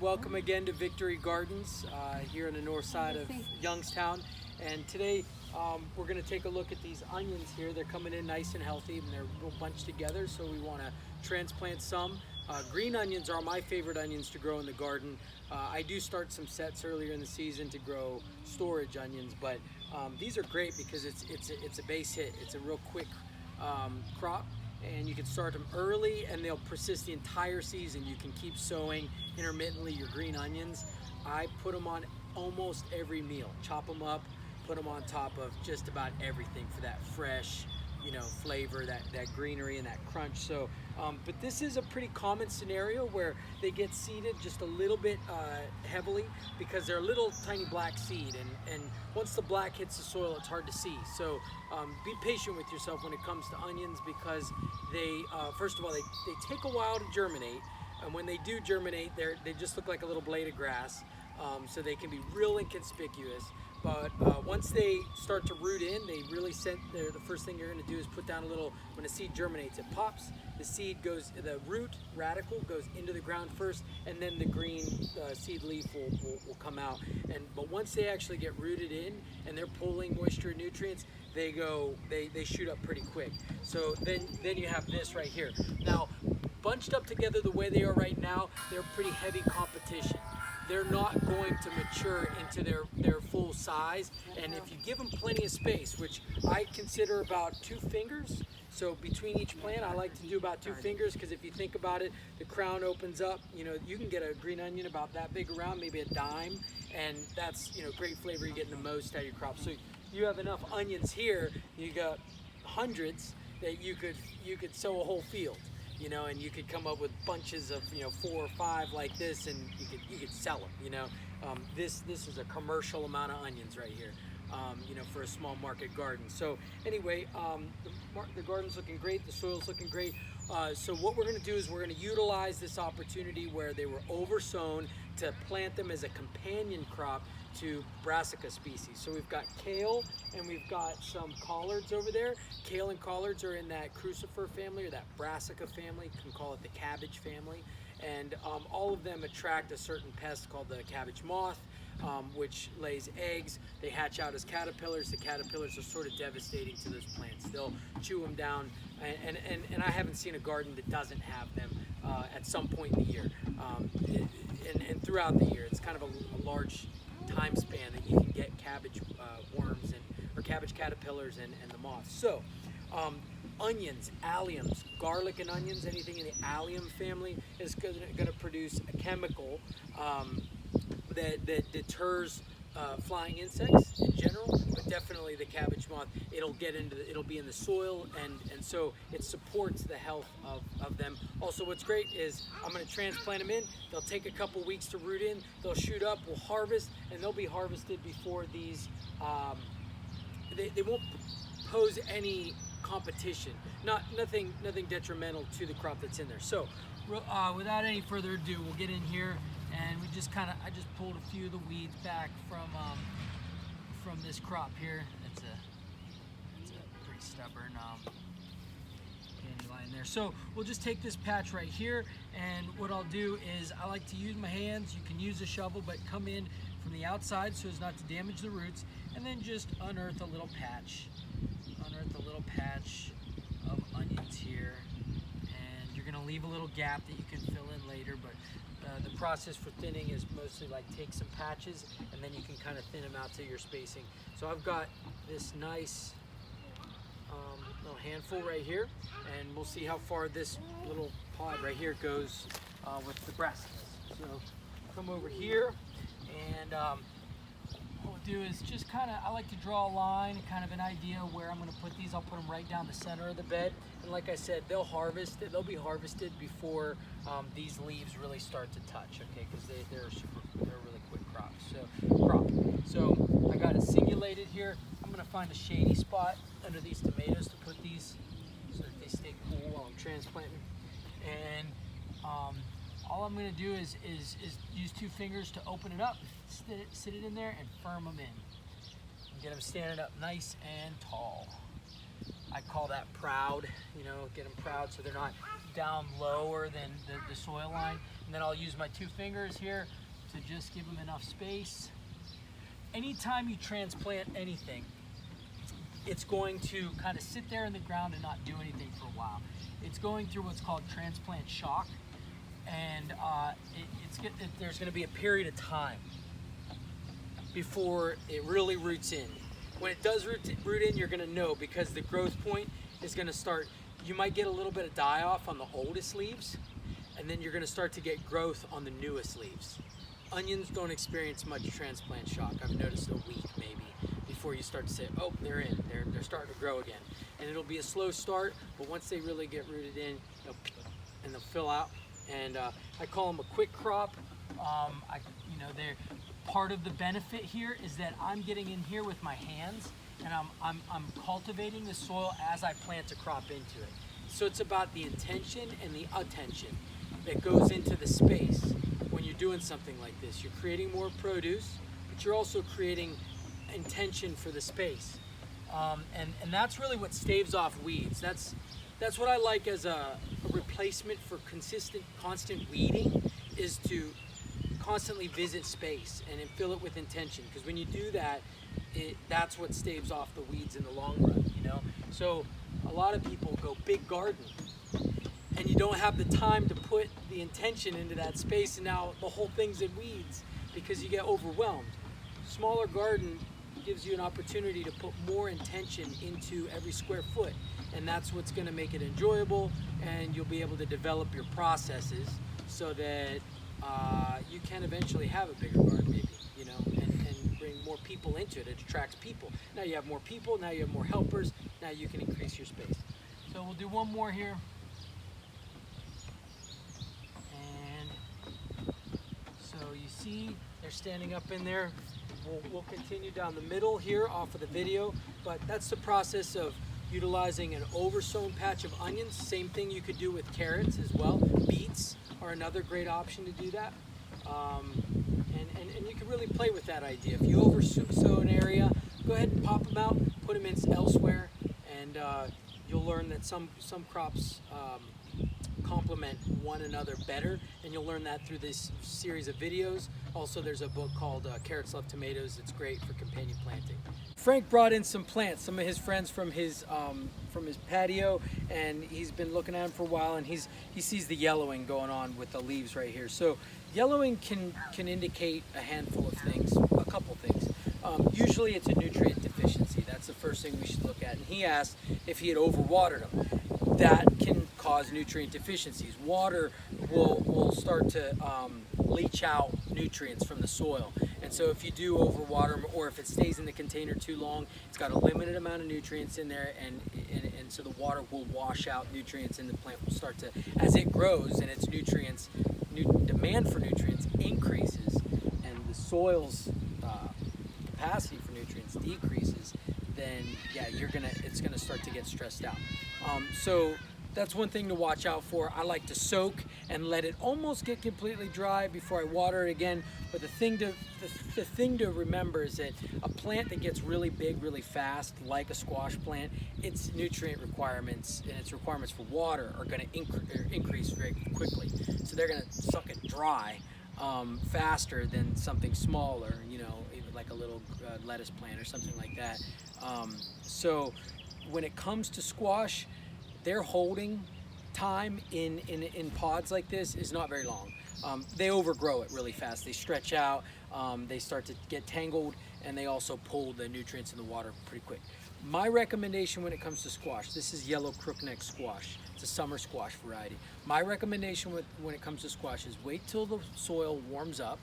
welcome again to Victory Gardens here on the north side of Youngstown. And today we're going to take a look at these onions here. They're coming in nice and healthy and they're real bunched together, so we want to transplant some. Green onions are my favorite onions to grow in the garden. I do start some sets earlier in the season to grow storage onions, but these are great because it's a base hit. It's a real quick crop, and you can start them early and they'll persist the entire season. You can keep sowing intermittently your green onions. I put them on almost every meal. Chop them up, put them on top of just about everything for that fresh, flavor, that greenery and that crunch. So, but this is a pretty common scenario where they get seeded just a little bit heavily because they're a little tiny black seed, and once the black hits the soil, it's hard to see. So be patient with yourself when it comes to onions, because they, first of all, they take a while to germinate, and when they do germinate, they just look like a little blade of grass. So they can be real inconspicuous. But once they start to root in, they really the first thing you're going to do is put down a little, when a seed germinates, it pops, the seed goes, the root radical goes into the ground first, and then the green seed leaf will come out. But once they actually get rooted in and they're pulling moisture and nutrients, they shoot up pretty quick. So then you have this right here. Now, bunched up together the way they are right now, they're pretty heavy competition. They're not going to mature into their full size, and if you give them plenty of space, which I consider about 2 fingers, so between each plant I like to do about 2 fingers, because if you think about it, the crown opens up, you can get a green onion about that big around, maybe a dime, and that's great flavor. You're getting the most out of your crop. So you have enough onions here, you got hundreds that you could sow a whole field. And you could come up with bunches of 4 or 5 like this, and you could sell them. This is a commercial amount of onions right here, for a small market garden. So anyway, the garden's looking great, the soil's looking great. So what we're going to do is we're going to utilize this opportunity where they were oversown to plant them as a companion crop to brassica species. So we've got kale and we've got some collards over there. Kale and collards are in that crucifer family, or that brassica family. You can call it the cabbage family. And all of them attract a certain pest called the cabbage moth, which lays eggs. They hatch out as caterpillars. The caterpillars are sort of devastating to those plants. They'll chew them down, and I haven't seen a garden that doesn't have them at some point in the year. And throughout the year, it's kind of a large time span that you can get cabbage worms or cabbage caterpillars and the moths. So onions, alliums, garlic and onions, anything in the allium family is going to produce a chemical that deters flying insects in general, but definitely the cabbage moth. It'll be in the soil, and so it supports the health of them. Also, what's great is I'm going to transplant them in. They'll take a couple weeks to root in. They'll shoot up. We'll harvest, and they'll be harvested before these. They won't pose any competition. Nothing detrimental to the crop that's in there. So, without any further ado, we'll get in here. And I just pulled a few of the weeds back from this crop here. It's a pretty stubborn dandelion there. So we'll just take this patch right here, and what I'll do is I like to use my hands. You can use a shovel, but come in from the outside so as not to damage the roots, and then just unearth a little patch. Unearth a little patch of onions here, and you're gonna leave a little gap that you can fill in later, but the process for thinning is mostly like take some patches and then you can kind of thin them out to your spacing. So I've got this nice little handful right here, and we'll see how far this little pod right here goes with the brassicas. So come over here, and what we'll do is just I like to draw a line, kind of an idea where I'm going to put these. I'll put them right down the center of the bed, and like I said, they'll be harvested before these leaves really start to touch, okay, because they're really quick crops. So I got it singulated here. I'm going to find a shady spot under these tomatoes to put these so that they stay cool while I'm transplanting. And all I'm going to do is use 2 fingers to open it up, sit it in there, and firm them in. And get them standing up nice and tall. I call that proud, get them proud so they're not down lower than the soil line. And then I'll use my 2 fingers here to just give them enough space. Anytime you transplant anything, it's going to kind of sit there in the ground and not do anything for a while. It's going through what's called transplant shock, and there's going to be a period of time before it really roots in. When it does root in, you're going to know, because the growth point is going to start. You might get a little bit of die off on the oldest leaves, and then you're going to start to get growth on the newest leaves. Onions don't experience much transplant shock. I've noticed a week maybe before you start to say, oh, they're in, they're starting to grow again. And it'll be a slow start, but once they really get rooted in, they'll fill out. And I call them a quick crop. They're part of the benefit here is that I'm getting in here with my hands, and I'm cultivating the soil as I plant a crop into it. So it's about the intention and the attention that goes into the space when you're doing something like this. You're creating more produce, but you're also creating intention for the space. And that's really what staves off weeds. That's what I like as a replacement for constant weeding, is to constantly visit space and then fill it with intention. Because when you do that, that's what staves off the weeds in the long run, you know? So a lot of people go big garden, and you don't have the time to put the intention into that space, and now the whole thing's in weeds because you get overwhelmed. Smaller garden gives you an opportunity to put more intention into every square foot, and that's what's going to make it enjoyable, and you'll be able to develop your processes so that you can eventually have a bigger garden, maybe, you know, and bring more people into it. It attracts people. Now you have more people, now you have more helpers, now you can increase your space. So we'll do one more here. And so you see they're standing up in there. We'll continue down the middle here off of the video, but that's the process of utilizing an oversown patch of onions. Same thing you could do with carrots as well. Beets are another great option to do that. And you can really play with that idea. If you oversow an area, go ahead and pop them out, put them in elsewhere, and you'll learn that some crops complement one another better, and you'll learn that through this series of videos. Also, there's a book called Carrots Love Tomatoes. It's great for companion planting. Frank brought in some plants, some of his friends from his patio, and he's been looking at them for a while, and he sees the yellowing going on with the leaves right here. So yellowing can indicate a handful of things, a couple things. Usually it's a nutrient deficiency. That's the first thing we should look at. And he asked if he had overwatered them. That can cause nutrient deficiencies. Water will start to leach out nutrients from the soil. And so if you do overwater them, or if it stays in the container too long, it's got a limited amount of nutrients in there, and so the water will wash out nutrients, and the plant will start to, as it grows and its nutrients, demand for nutrients increases, and the soil's capacity for nutrients decreases, then yeah, it's gonna start to get stressed out. So that's one thing to watch out for. I like to soak and let it almost get completely dry before I water it again. But the thing to remember is that a plant that gets really big really fast, like a squash plant, its nutrient requirements and its requirements for water are going to increase very quickly. So they're going to suck it dry faster than something smaller, you know, like a little lettuce plant or something like that. So when it comes to squash, their holding time in pods like this is not very long. They overgrow it really fast. They stretch out, they start to get tangled, and they also pull the nutrients in the water pretty quick. My recommendation when it comes to squash, this is yellow crookneck squash. It's a summer squash variety. My recommendation when it comes to squash is wait till the soil warms up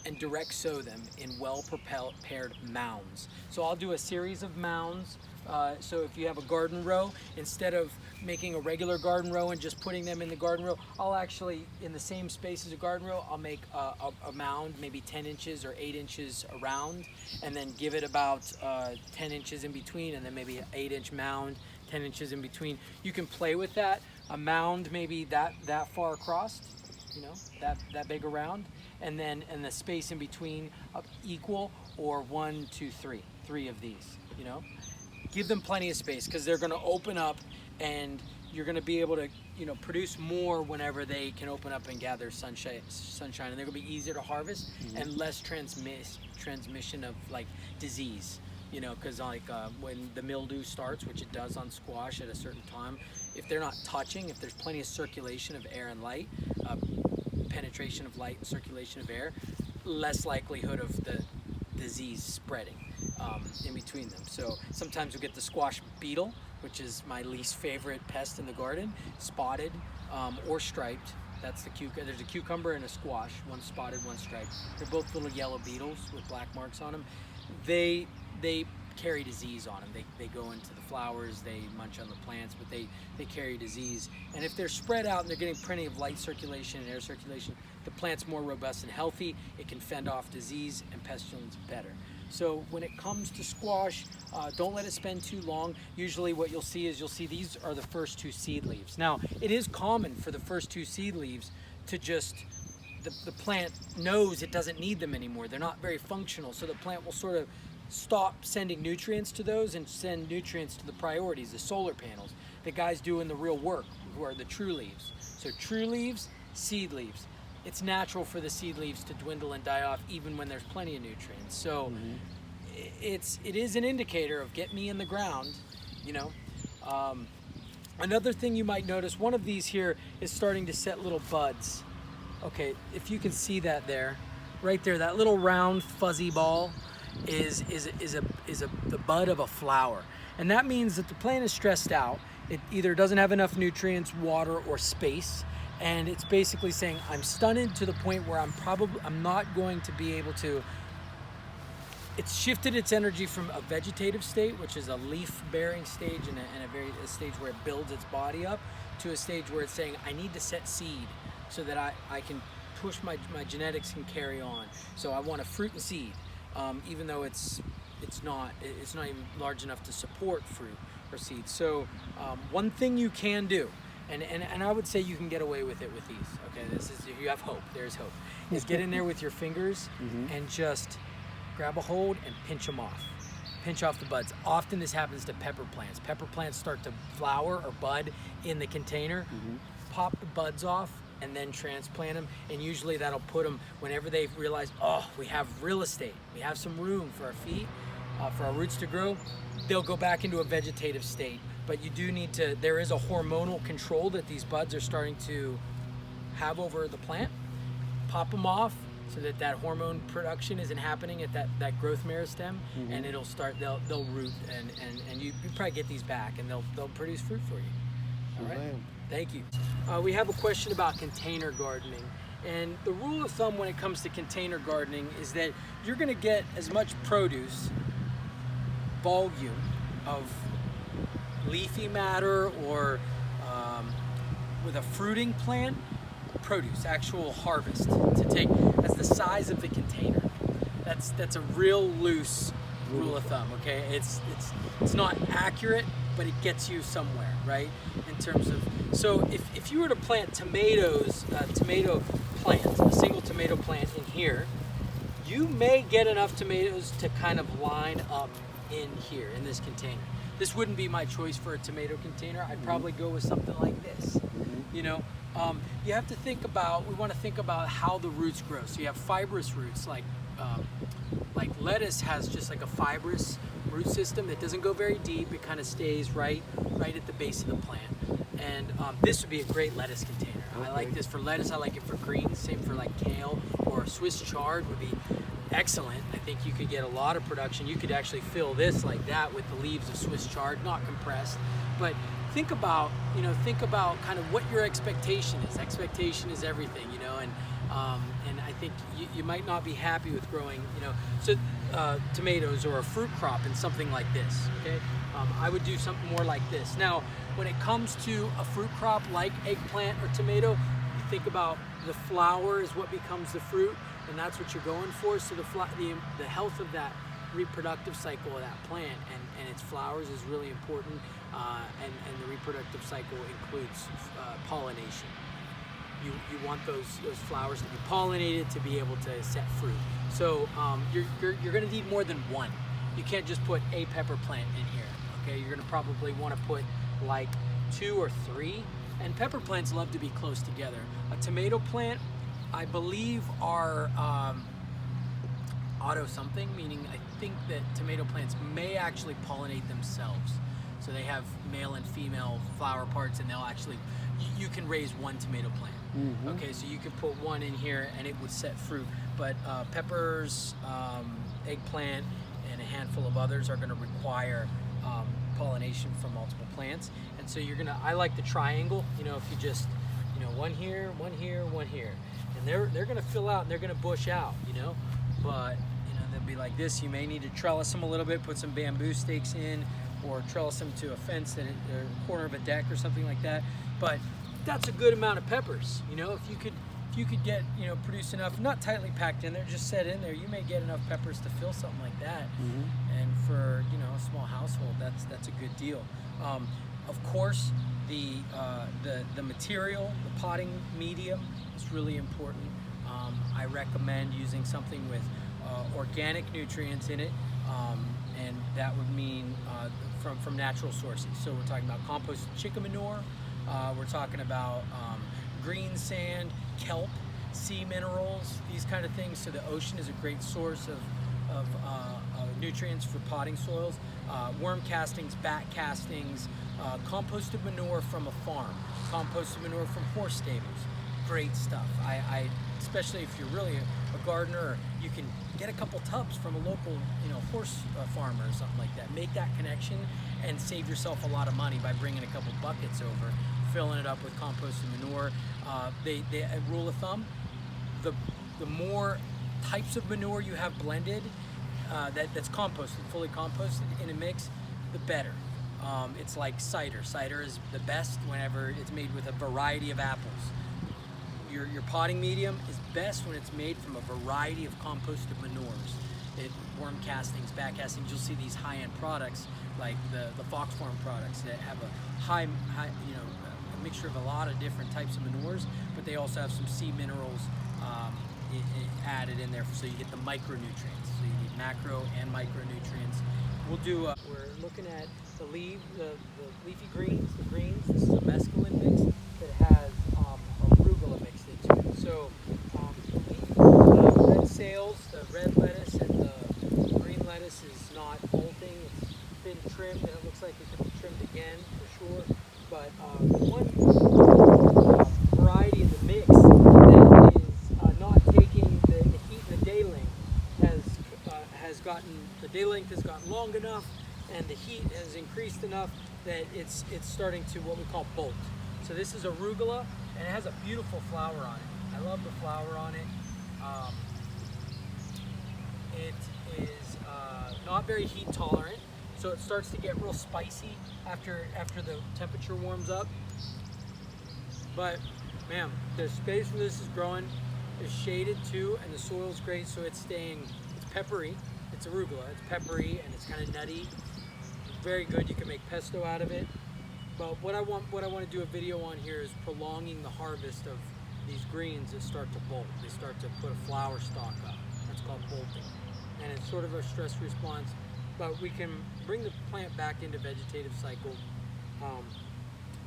and direct sow them in well-prepared mounds. So I'll do a series of mounds. So if you have a garden row, instead of making a regular garden row and just putting them in the garden row, I'll actually, in the same space as a garden row, I'll make a mound, maybe 10 inches or 8 inches around, and then give it about 10 inches in between, and then maybe an 8-inch mound, 10 inches in between. You can play with that. A mound maybe that far across, you know, that big around, and the space in between equal, or 1, 2, 3 of these, you know. Give them plenty of space, because they're going to open up, and you're going to be able to produce more whenever they can open up and gather sunshine, and they're gonna be easier to harvest and less transmission of like disease. Because when the mildew starts, which it does on squash at a certain time, if they're not touching, if there's plenty of circulation of air and light, penetration of light and circulation of air, less likelihood of the disease spreading in between them. So sometimes you'll get the squash beetle, which is my least favorite pest in the garden, spotted or striped. That's the cucumber. There's a cucumber and a squash, one spotted, one striped. They're both little yellow beetles with black marks on them. They carry disease on them. They go into the flowers, they munch on the plants, but they carry disease. And if they're spread out and they're getting plenty of light circulation and air circulation, the plant's more robust and healthy. It can fend off disease and pestilence better. So when it comes to squash, don't let it spend too long. Usually what you'll see these are the first 2 seed leaves. Now, it is common for the first 2 seed leaves to just, the plant knows it doesn't need them anymore. They're not very functional, so the plant will sort of stop sending nutrients to those and send nutrients to the priorities, the solar panels, the guys doing the real work, who are the true leaves. So true leaves, seed leaves. It's natural for the seed leaves to dwindle and die off even when there's plenty of nutrients. So it is an indicator of get me in the ground, Another thing you might notice, one of these here is starting to set little buds. Okay, if you can see that there, right there, that little round fuzzy ball is the bud of a flower. And that means that the plant is stressed out. It either doesn't have enough nutrients, water, or space. And it's basically saying, I'm stunted to the point where I'm not going to be able to. It's shifted its energy from a vegetative state, which is a leaf-bearing stage and a stage where it builds its body up, to a stage where it's saying, I need to set seed so that I can push my genetics and carry on. So I want a fruit and seed, even though it's not even large enough to support fruit or seed. So one thing you can do, and I would say you can get away with it with these. Okay, this is, if you have hope, there's hope. Is get in there with your fingers and just grab a hold and pinch them off. Pinch off the buds. Often this happens to pepper plants. Pepper plants start to flower or bud in the container. Pop the buds off and then transplant them, and usually that'll put them, whenever they've realized, oh, we have real estate, we have some room for our feet, for our roots to grow, they'll go back into a vegetative state. But you do need to, there is a hormonal control that these buds are starting to have over the plant. Pop them off so that hormone production isn't happening at that growth meristem, and it'll start, they'll root, and you probably get these back, and they'll produce fruit for you. All right? Thank you. We have a question about container gardening. And the rule of thumb when it comes to container gardening is that you're going to get as much produce, volume of leafy matter, or with a fruiting plant, produce, actual harvest, to take as the size of the container. That's a real loose rule of thumb, okay? It's not accurate, but it gets you somewhere, right? In terms of, so if you were to plant tomatoes, a tomato plant, a single tomato plant in here, you may get enough tomatoes to kind of line up in here, in this container. This wouldn't be my choice for a tomato container. I'd probably go with something like this, You have to think about, we want to think about how the roots grow. So you have fibrous roots, like lettuce has just like a fibrous root system that doesn't go very deep. It kind of stays right at the base of the plant. And this would be a great lettuce container. I like this for lettuce. I like it for greens. Same for like kale, or Swiss chard would be excellent. I think you could get a lot of production. You could actually fill this like that with the leaves of Swiss chard, not compressed. But think about kind of what your expectation is. Expectation is everything, and I think you might not be happy with growing, tomatoes or a fruit crop in something like this, okay? I would do something more like this. Now, when it comes to a fruit crop like eggplant or tomato, you think about the flower is what becomes the fruit, and that's what you're going for. So the health of that reproductive cycle of that plant and its flowers is really important, and the reproductive cycle includes pollination. You want those flowers to be pollinated to be able to set fruit. So you're going to need more than one. You can't just put a pepper plant in here. Okay, you're going to probably want to put like 2 or 3 And pepper plants love to be close together. A tomato plant, I believe, are auto something, meaning I think that tomato plants may actually pollinate themselves. So they have male and female flower parts, and they'll actually, you can raise one tomato plant. Mm-hmm. Okay, so you could put one in here and it would set fruit. But peppers, eggplant, and a handful of others are going to require pollination from multiple plants. And so you're gonna, I like the triangle, you know, if you just, you know, one here, one here, one here. And they're gonna fill out and they're gonna bush out, you know. But, you know, they'll be like this. You may need to trellis them a little bit, put some bamboo stakes in, or trellis them to a fence at a corner of a deck or something like that. But that's a good amount of peppers, you know. If you could get, you know, produce enough, not tightly packed in there, just set in there, you may get enough peppers to fill something like that. Mm-hmm. And for, you know, a small household, that's a good deal. Of course, the material, the potting medium is really important. I recommend using something with organic nutrients in it, and that would mean from natural sources. So we're talking about composted chicken manure, we're talking about green sand, kelp, sea minerals, these kind of things. So the ocean is a great source of nutrients for potting soils. Worm castings, bat castings, composted manure from a farm, composted manure from horse stables, great stuff. I especially if you're really a gardener, you can get a couple tubs from a local, you know, horse farmer or something like that. Make that connection and save yourself a lot of money by bringing a couple buckets over, filling it up with composted manure. A rule of thumb, the more types of manure you have blended, that's composted, fully composted in a mix, the better. It's like cider. Cider is the best whenever it's made with a variety of apples. Your potting medium is best when it's made from a variety of composted manures. Worm castings, bat castings, you'll see these high-end products like the Fox Farm products that have a high, you know, a mixture of a lot of different types of manures, but they also have some sea minerals added in there, so you get the micronutrients. So you need macro and micronutrients. We'll do. We're looking at the leafy greens. The greens. This is a mesclun mix that has arugula mixed into it. So the red sales, the red lettuce, and the green lettuce is not bolting. It's been trimmed, and it looks like it can be trimmed again for sure. But one variety of the mix that is not taking the heat and the day length has gotten, the day length has gotten long enough and the heat has increased enough that it's starting to what we call bolt. So this is arugula, and it has a beautiful flower on it. I love the flower on it. It is not very heat tolerant, so it starts to get real spicy after the temperature warms up. But man, the space where this is growing is shaded too, and the soil's great, so it's peppery. It's arugula, it's peppery, and it's kind of nutty. It's very good. You can make pesto out of it. But what I want to do a video on here is prolonging the harvest of these greens that start to bolt. They start to put a flower stalk up. That's called bolting. And it's sort of a stress response, but we can bring the plant back into vegetative cycle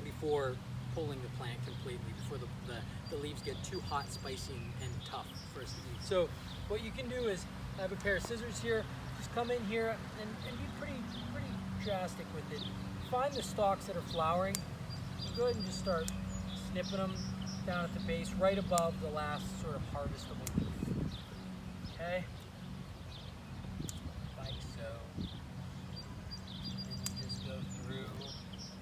before pulling the plant completely, before the leaves get too hot, spicy, and tough for us to eat. So what you can do is have a pair of scissors here, just come in here and be pretty drastic with it. Find the stalks that are flowering, and go ahead and just start snipping them down at the base, right above the last sort of harvestable leaf. Okay? Like so. And you just go through.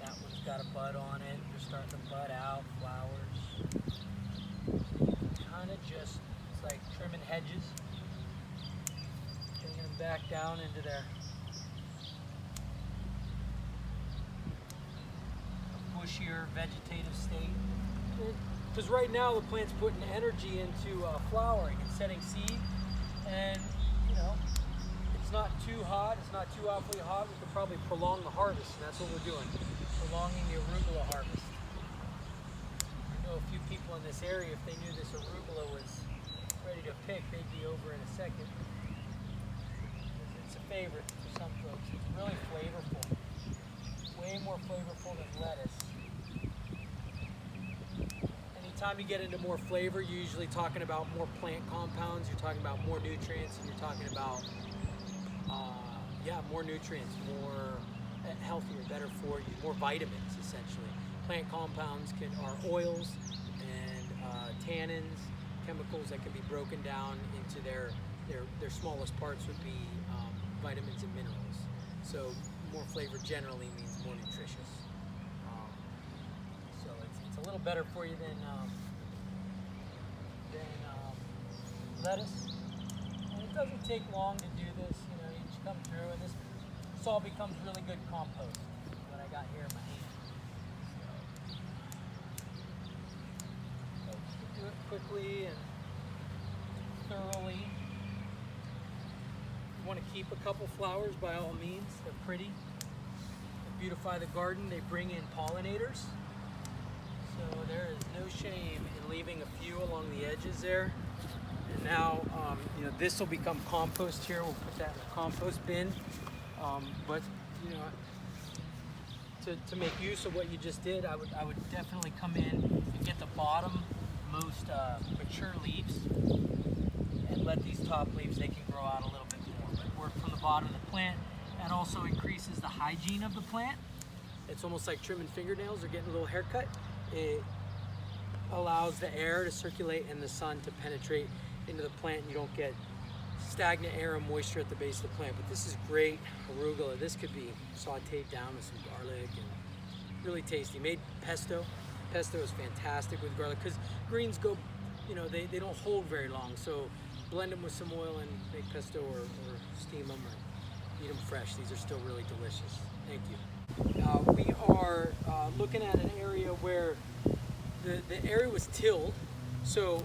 That one's got a bud on it. They're starting to bud out, flowers. Kind of just, it's like trimming hedges. Bringing them back down into their bushier vegetative state. Because right now the plant's putting energy into flowering and setting seed, and you know, it's not too hot, it's not too awfully hot. We could probably prolong the harvest, and that's what we're doing, prolonging the arugula harvest. I know a few people in this area, if they knew this arugula was ready to pick, they'd be over in a second. It's a favorite for some folks. It's really flavorful, way more flavorful than lettuce. time you get into more flavor, you're usually talking about more plant compounds, you're talking about more nutrients, and you're talking about, more nutrients, more healthier, better for you, more vitamins, essentially. Plant compounds are oils and tannins, chemicals that can be broken down into their smallest parts would be vitamins and minerals. So more flavor generally means more nutritious. So it's a little better for you than lettuce. And it doesn't take long to do this. You know, you just come through, and this all becomes really good compost. What I got here in my hand. So do it quickly and thoroughly. You want to keep a couple flowers by all means. They're pretty. They beautify the garden. They bring in pollinators. So there is no shame in leaving a few along the edges there. And now, this will become compost here. We'll put that in the compost bin. But you know, to make use of what you just did, I would definitely come in and get the bottom most mature leaves and let these top leaves, they can grow out a little bit more. But work from the bottom of the plant. That also increases the hygiene of the plant. It's almost like trimming fingernails or getting a little haircut. It allows the air to circulate and the sun to penetrate into the plant, and you don't get stagnant air and moisture at the base of the plant. But this is great arugula. This could be sauteed down with some garlic and really tasty. Made pesto. Pesto is fantastic with garlic because greens go, they don't hold very long. So blend them with some oil and make pesto or steam them or eat them fresh. These are still really delicious. Thank you. We are looking at an area where the area was tilled. So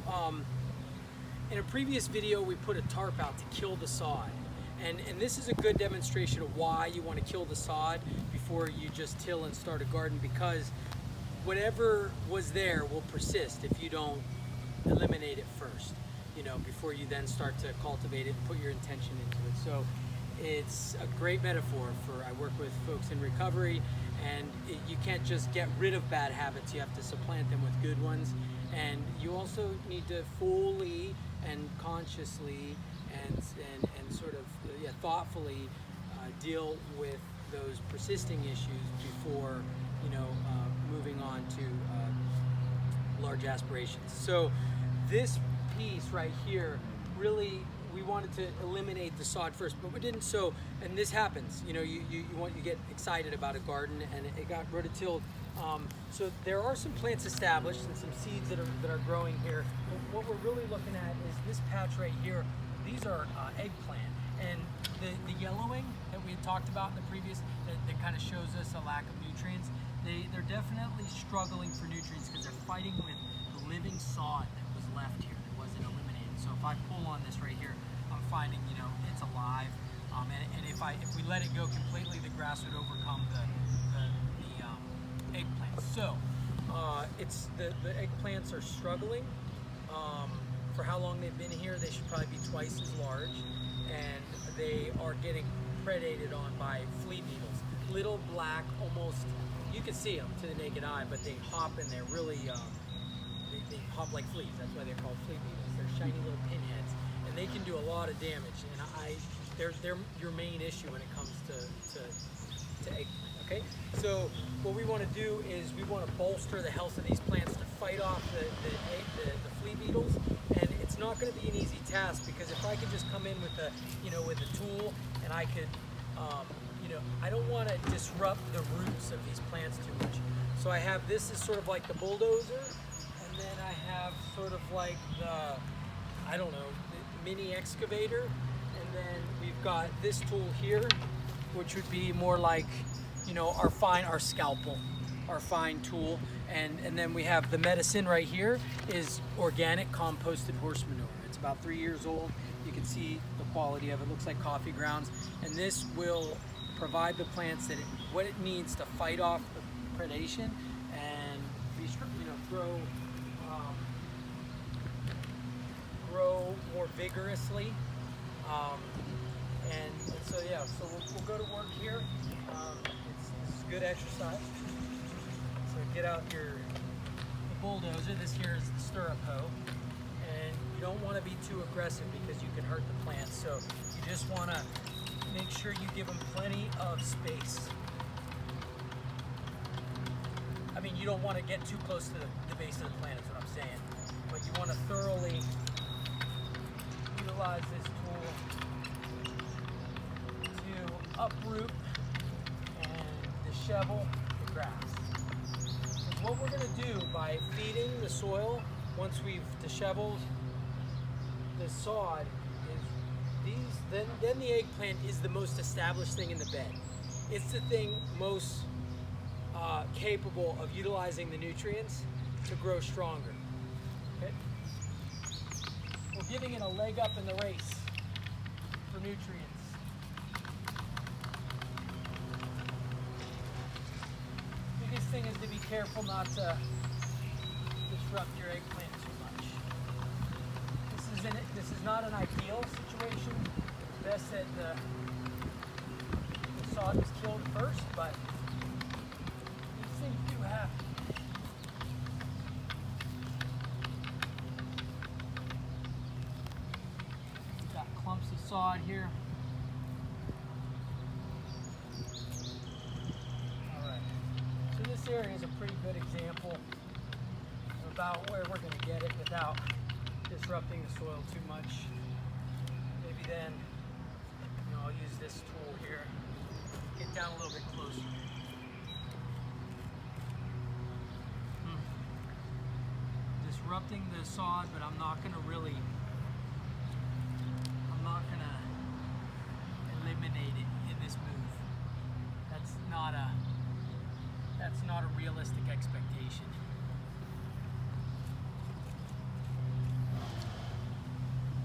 in a previous video, we put a tarp out to kill the sod. And this is a good demonstration of why you want to kill the sod before you just till and start a garden, because whatever was there will persist if you don't eliminate it first, before you then start to cultivate it and put your intention into it. So it's a great metaphor I work with folks in recovery, and you can't just get rid of bad habits, you have to supplant them with good ones. And you also need to fully and consciously and sort of thoughtfully deal with those persisting issues before moving on to large aspirations. So this piece right here, really, we wanted to eliminate the sod first, but we didn't. So, and this happens, you get excited about a garden, and it got rototilled. So there are some plants established and some seeds that are growing here. But what we're really looking at is this patch right here. These are eggplant, and the yellowing that we had talked about in the previous, that kind of shows us a lack of nutrients. They're definitely struggling for nutrients because they're fighting with the living sod that was left here that wasn't eliminated. So if I pull on this right here, I'm finding it's alive, and if we let it go completely, the grass would overcome the eggplants. So it's the eggplants are struggling. For how long they've been here, they should probably be twice as large, and they are getting predated on by flea beetles. Little black, almost, you can see them to the naked eye, but they hop and they're really, they hop like fleas. That's why they're called flea beetles. They're shiny little pinheads, and they can do a lot of damage. And they're your main issue when it comes to eggplant. Okay, so what we want to do is we want to bolster the health of these plants to fight off the flea beetles, and it's not going to be an easy task, because if I could just come in with a tool and I could, I don't want to disrupt the roots of these plants too much. So I have this is sort of like the bulldozer, and then I have sort of like the mini excavator, and then we've got this tool here, which would be more like our scalpel, our fine tool, and then we have the medicine right here is organic composted horse manure. It's about 3 years old. You can see the quality of it. Looks like coffee grounds, and this will provide the plants what it needs to fight off the predation and grow more vigorously. And so we'll go to work here. This is good exercise. So get out your bulldozer. This here is the stirrup hoe. And you don't want to be too aggressive because you can hurt the plants. So you just want to make sure you give them plenty of space. I mean, you don't want to get too close to the base of the plant is what I'm saying. But you want to thoroughly utilize this tool to uproot and dishevel the grass. And what we're going to do by feeding the soil, once we've disheveled the sod, is then the eggplant is the most established thing in the bed. It's the thing most capable of utilizing the nutrients to grow stronger. Okay? We're giving it a leg up in the race for nutrients. Biggest thing is to be careful not to disrupt your eggplant too much. This is not an ideal situation. It's best that the sod was killed first, but these things do happen. We've got clumps of sod here. Alright, so this area is a pretty good example about where we're going to get it without disrupting the soil too much. Maybe then, I'll use this tool here, get down a little bit closer. Disrupting the sod, but I'm not going to eliminate it in this move. That's not a realistic expectation.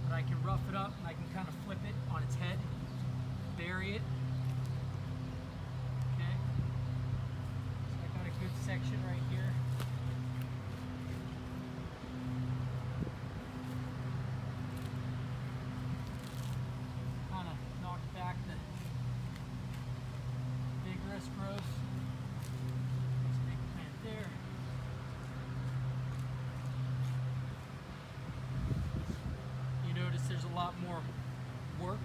But I can rough it up and I can kind of flip it on its head, bury it. Okay. So I got a good section right here. Kind of knock back the vigorous growth. Let's make a plant there. Notice there's a lot more work,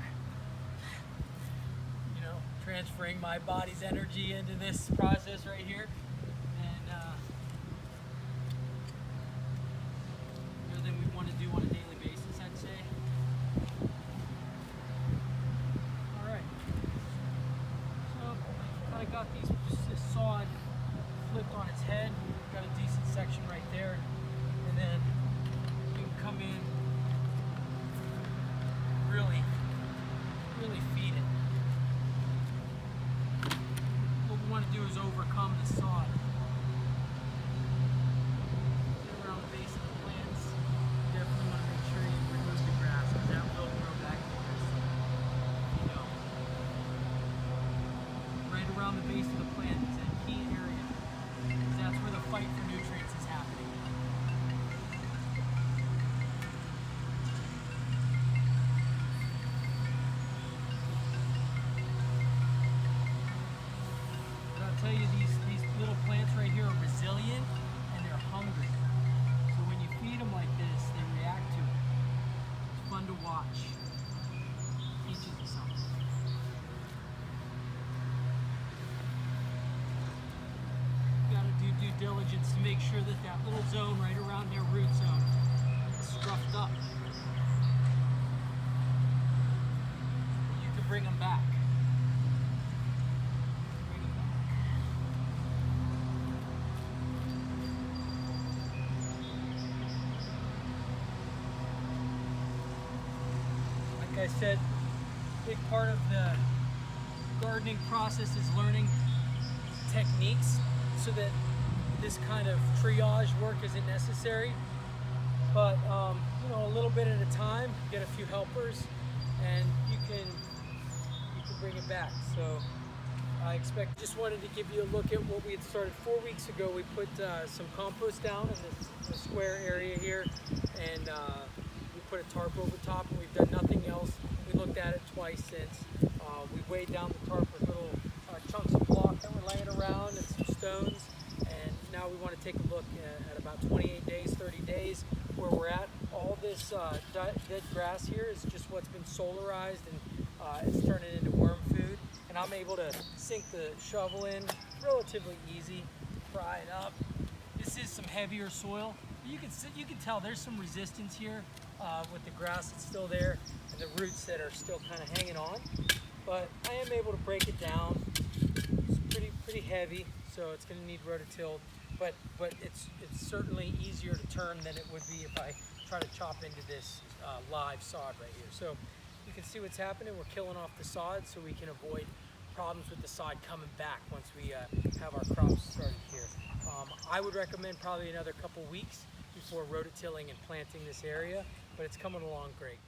transferring my body's energy into this process right here, and more than we want to do on a daily basis, I'd say. All right, so I got this sod flipped on its head, got a decent section right there, and then you can come in. Really feed it. What we want to do is overcome the sod. Get around the base of the plants. You definitely want to make sure you remove the grass because that will grow back vigorously. Right around the base of the plant is that key area. Because that's where the fight for nutrients is happening. Tell you these little plants right here are resilient and they're hungry. So when you feed them like this, they react to it. It's fun to watch. Teaches you something. You gotta do due diligence to make sure that that little zone right around their root zone is scruffed up. You can bring them back. Like I said, a big part of the gardening process is learning techniques so that this kind of triage work isn't necessary. But a little bit at a time, get a few helpers, and you can bring it back. So I just wanted to give you a look at what we had started 4 weeks ago. We put some compost down in this square area here, and put a tarp over top, and we've done nothing else. We looked at it twice since. We weighed down the tarp with little chunks of block that were laying around and some stones, and now we want to take a look at about 28 days, 30 days, where we're at. All this dead grass here is just what's been solarized, and it's turning into worm food. And I'm able to sink the shovel in relatively easy, pry it up. This is some heavier soil. You can tell there's some resistance here with the grass that's still there and the roots that are still kind of hanging on. But I am able to break it down. It's pretty heavy, so it's going to need rototilled. But it's certainly easier to turn than it would be if I try to chop into this live sod right here. So you can see what's happening. We're killing off the sod so we can avoid problems with the sod coming back once we have our crops started here. I would recommend probably another couple weeks before rototilling and planting this area, but it's coming along great.